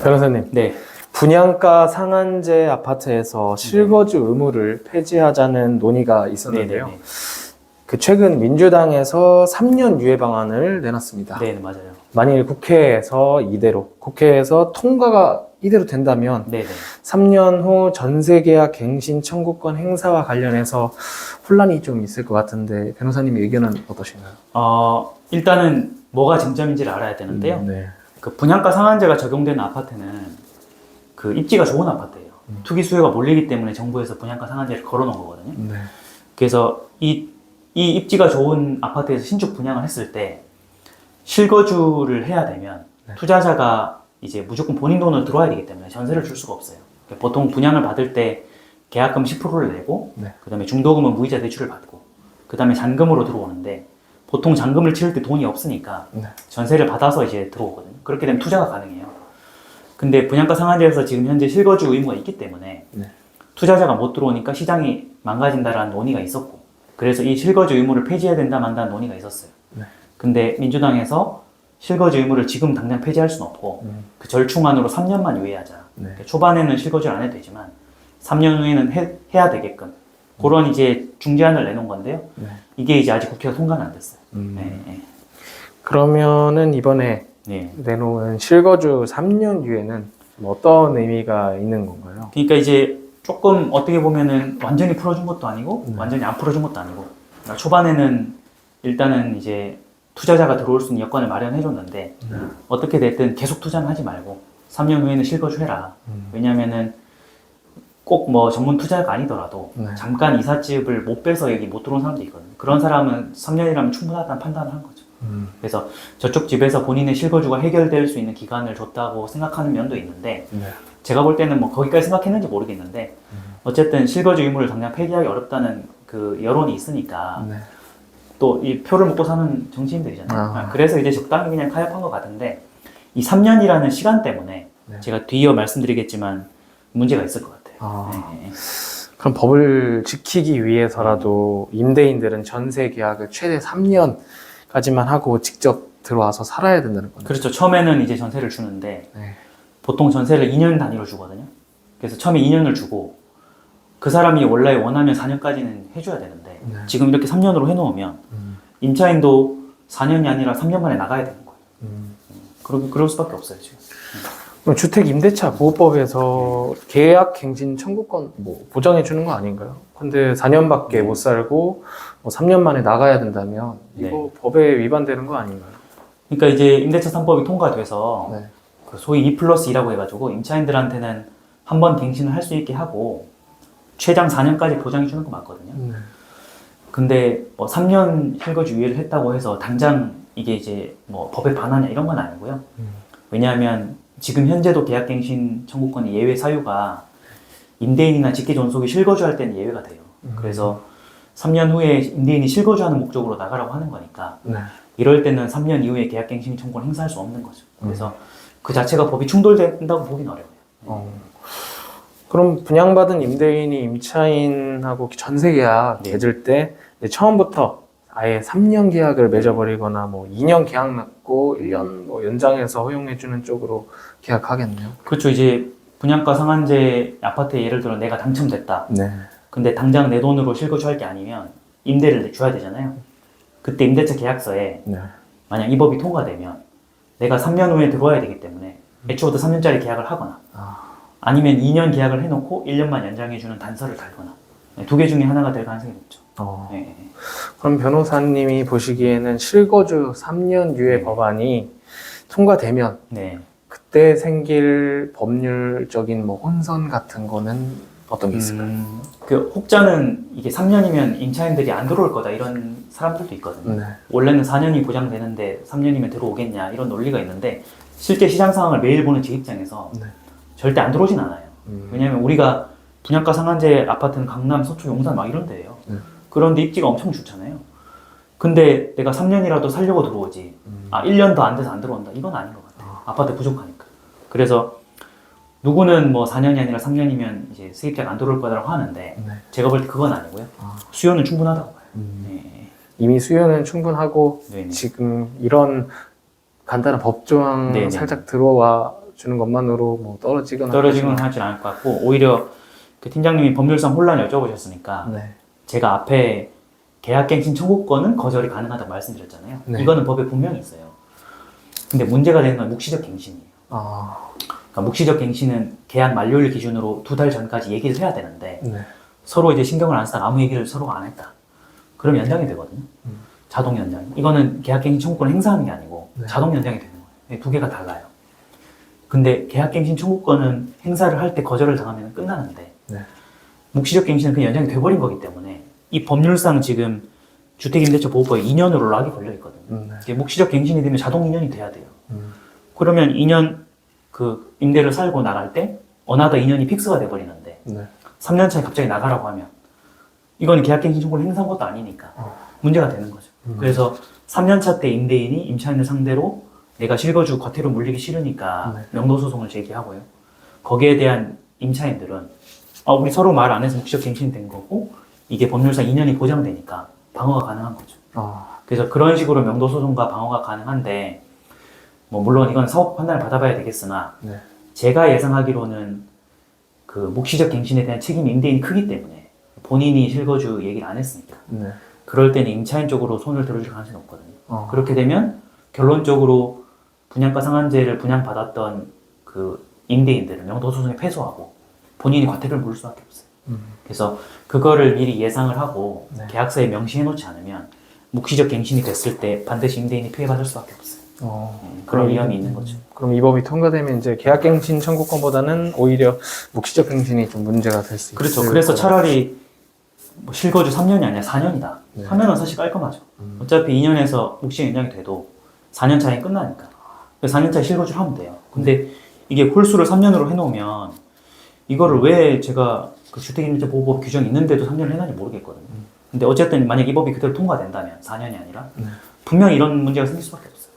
변호사님, 네. 분양가 상한제 아파트에서 실거주 의무를 폐지하자는 논의가 있었는데요. 네네네. 그 최근 민주당에서 3년 유예 방안을 내놨습니다. 네, 맞아요. 만일 국회에서 통과가 이대로 된다면 네네. 3년 후 전세계약 갱신 청구권 행사와 관련해서 혼란이 좀 있을 것 같은데 변호사님의 의견은 어떠신가요? 일단은 뭐가 쟁점인지를 알아야 되는데요. 네. 그 분양가 상한제가 적용되는 아파트는 그 입지가 좋은 아파트예요. 투기 수요가 몰리기 때문에 정부에서 분양가 상한제를 걸어놓은 거거든요. 네. 그래서 이 입지가 좋은 아파트에서 신축 분양을 했을 때 실거주를 해야 되면 네. 투자자가 이제 무조건 본인 돈으로 들어와야 되기 때문에 전세를 줄 수가 없어요. 보통 분양을 받을 때 계약금 10%를 내고 네. 그 다음에 중도금은 무이자 대출을 받고 그 다음에 잔금으로 들어오는데 보통 잔금을 치를 때 돈이 없으니까 네. 전세를 받아서 이제 들어오거든요. 그렇게 되면 투자가 가능해요. 근데 분양가 상한제에서 지금 현재 실거주 의무가 있기 때문에 네. 투자자가 못 들어오니까 시장이 망가진다라는 논의가 있었고 그래서 이 실거주 의무를 폐지해야 된다 만다는 논의가 있었어요. 네. 근데 민주당에서 실거주 의무를 지금 당장 폐지할 수는 없고 그 절충안으로 3년만 유예하자. 네. 초반에는 실거주를 안 해도 되지만 3년 후에는 해야 되게끔 그런 이제 중재안을 내놓은 건데요. 네. 이게 이제 아직 국회가 통과는 안 됐어요. 그러면은 이번에 네. 내놓은 실거주 3년 유예는 어떤 의미가 있는 건가요? 그러니까 이제 조금 어떻게 보면은 완전히 풀어준 것도 아니고 완전히 안 풀어준 것도 아니고 그러니까 초반에는 일단은 이제 투자자가 들어올 수 있는 여건을 마련해 줬는데 어떻게 됐든 계속 투자는 하지 말고 3년 후에는 실거주 해라. 왜냐면은 꼭 뭐 전문 투자가 아니더라도 잠깐 이삿집을 못 빼서 여기 못 들어온 사람도 있거든요. 그런 사람은 3년이라면 충분하다는 판단을 한 거죠. 그래서 저쪽 집에서 본인의 실거주가 해결될 수 있는 기간을 줬다고 생각하는 면도 있는데 제가 볼 때는 뭐 거기까지 생각했는지 모르겠는데 어쨌든 실거주 의무를 당장 폐기하기 어렵다는 그 여론이 있으니까 또 이 표를 먹고 사는 정치인들이잖아요. 그래서 이제 적당히 그냥 타협한 것 같은데 이 3년이라는 시간 때문에 제가 뒤이어 말씀드리겠지만 문제가 있을 것 같아요. 그럼 법을 지키기 위해서라도 임대인들은 전세 계약을 최대 3년까지만 하고 직접 들어와서 살아야 된다는 거죠. 그렇죠. 처음에는 이제 전세를 주는데 보통 전세를 2년 단위로 주거든요. 그래서 처음에 2년을 주고 그 사람이 원래 원하면 4년까지는 해줘야 되는데 지금 이렇게 3년으로 해놓으면 임차인도 4년이 아니라 3년 만에 나가야 되는 거예요. 그럴 수밖에 없어요 지금. 그럼 주택임대차보호법에서 계약갱신 청구권 뭐 보장해 주는 거 아닌가요? 근데 4년밖에 못 살고 뭐 3년 만에 나가야 된다면 이거 법에 위반되는 거 아닌가요? 그러니까 이제 임대차 3법이 통과돼서 그 소위 2+2라고 해가지고 임차인들한테는 한 번 갱신을 할 수 있게 하고 최장 4년까지 보장해 주는 거 맞거든요. 근데 뭐 3년 실거주 유예를 했다고 해서 당장 이게 이제 뭐 법에 반하냐 이런 건 아니고요. 왜냐하면 지금 현재도 계약갱신 청구권의 예외 사유가 임대인이나 직계존속이 실거주할 때는 예외가 돼요. 그래서 3년 후에 임대인이 실거주하는 목적으로 나가라고 하는 거니까 이럴 때는 3년 이후에 계약갱신 청구권 행사할 수 없는 거죠. 그래서 그 자체가 법이 충돌된다고 보긴 어려워요. 그럼 분양받은 임대인이 임차인하고 전세계약 맺을 때 처음부터 아예 3년 계약을 맺어버리거나 뭐 2년 계약 맺고 1년 뭐 연장해서 허용해주는 쪽으로 계약하겠네요. 그렇죠. 이제 분양가 상한제 아파트에 예를 들어 내가 당첨됐다. 근데 당장 내 돈으로 실거주할 게 아니면 임대를 줘야 되잖아요. 그때 임대차 계약서에 만약 이 법이 통과되면 내가 3년 후에 들어와야 되기 때문에 애초부터 3년짜리 계약을 하거나 아니면 2년 계약을 해놓고 1년만 연장해주는 단서를 달거나 두 개 중에 하나가 될 가능성이 높죠. 그럼 변호사님이 보시기에는 실거주 3년 유예 법안이 통과되면 그때 생길 법률적인 뭐 혼선 같은 거는 어떤 게 있을까요? 그 혹자는 이게 3년이면 임차인들이 안 들어올 거다 이런 사람들도 있거든요. 원래는 4년이 보장되는데 3년이면 들어오겠냐 이런 논리가 있는데 실제 시장 상황을 매일 보는 제 입장에서 절대 안 들어오진 않아요. 왜냐하면 우리가 분양가 상한제 아파트는 강남, 서초, 용산 막 이런 데예요. 그런데 입지가 엄청 좋잖아요. 근데 내가 3년이라도 살려고 들어오지 1년 더 안 돼서 안 들어온다 이건 아닌 것 같아요. 아파트 부족하니까. 그래서 누구는 뭐 4년이 아니라 3년이면 이제 세입자가 안 들어올 거라고 하는데 제가 볼 때 그건 아니고요. 수요는 충분하다고 봐요. 이미 수요는 충분하고 지금 이런 간단한 법조항 살짝 들어와 주는 것만으로 뭐 떨어지거나 떨어지건 하진 않을 것 같고, 오히려 그 팀장님이 법률상 혼란 여쭤보셨으니까 네. 제가 앞에 계약갱신 청구권은 거절이 가능하다고 말씀드렸잖아요. 네. 이거는 법에 분명히 있어요. 근데 문제가 되는 건 묵시적 갱신이에요. 아, 그러니까 묵시적 갱신은 계약 만료일 기준으로 2달 전까지 얘기를 해야 되는데 네. 서로 이제 신경을 안 쓰다가 아무 얘기를 서로가 안 했다. 그럼 연장이 되거든요. 자동 연장. 이거는 계약갱신 청구권을 행사하는 게 아니고 네. 자동 연장이 되는 거예요. 두 개가 달라요. 근데 계약갱신 청구권은 행사를 할 때 거절을 당하면 끝나는데 네. 묵시적 갱신은 그냥 연장이 돼버린 거기 때문에 이 법률상 지금 주택임대차 보호법에 2년으로 락이 걸려 있거든요. 네. 이게 묵시적 갱신이 되면 자동 2년이 돼야 돼요. 그러면 2년 그 임대를 살고 나갈 때 어나더 2년이 픽스가 돼버리는데 네. 3년 차에 갑자기 나가라고 하면 이거는 계약갱신 청구를 행사한 것도 아니니까 문제가 되는 거죠. 그래서 3년 차 때 임대인이 임차인을 상대로 내가 실거주 과태료 물리기 싫으니까 네. 명도소송을 제기하고요. 거기에 대한 임차인들은 우리 서로 말 안 해서 묵시적 갱신이 된 거고 이게 법률상 2년이 보장되니까 방어가 가능한 거죠. 아, 그래서 그런 식으로 명도소송과 방어가 가능한데 뭐 물론 이건 사법 판단을 받아봐야 되겠으나 네. 제가 예상하기로는 그 묵시적 갱신에 대한 책임 임대인이 크기 때문에 본인이 실거주 얘기를 안 했으니까 네. 그럴 때는 임차인 쪽으로 손을 들어줄 가능성이 없거든요. 어. 그렇게 되면 결론적으로 분양가 상한제를 분양받았던 그 임대인들은 명도소송에 패소하고 본인이 과태료를 물을 수밖에 없어요. 그래서 그거를 미리 예상을 하고 네. 계약서에 명시해 놓지 않으면 묵시적 갱신이 됐을 때 반드시 임대인이 피해받을 수밖에 없어요. 그런 위험이 있는 거죠. 그럼 이 법이 통과되면 이제 계약갱신 청구권보다는 오히려 묵시적 갱신이 좀 문제가 될 수 있어요. 그렇죠. 그래서 차라리 뭐 실거주 3년이 아니라 4년이다. 네. 하면은 사실 깔끔하죠. 어차피 2년에서 묵시 연장이 돼도 4년 차에 끝나니까. 4년 차에 실거주를 하면 돼요. 근데 이게 홀수를 3년으로 해놓으면 이거를 왜 제가 그 주택임대차 보호법 규정이 있는데도 3년을 해놨는지 모르겠거든요. 근데 어쨌든 만약 이 법이 그대로 통과된다면 4년이 아니라 분명히 이런 문제가 생길 수밖에 없어요.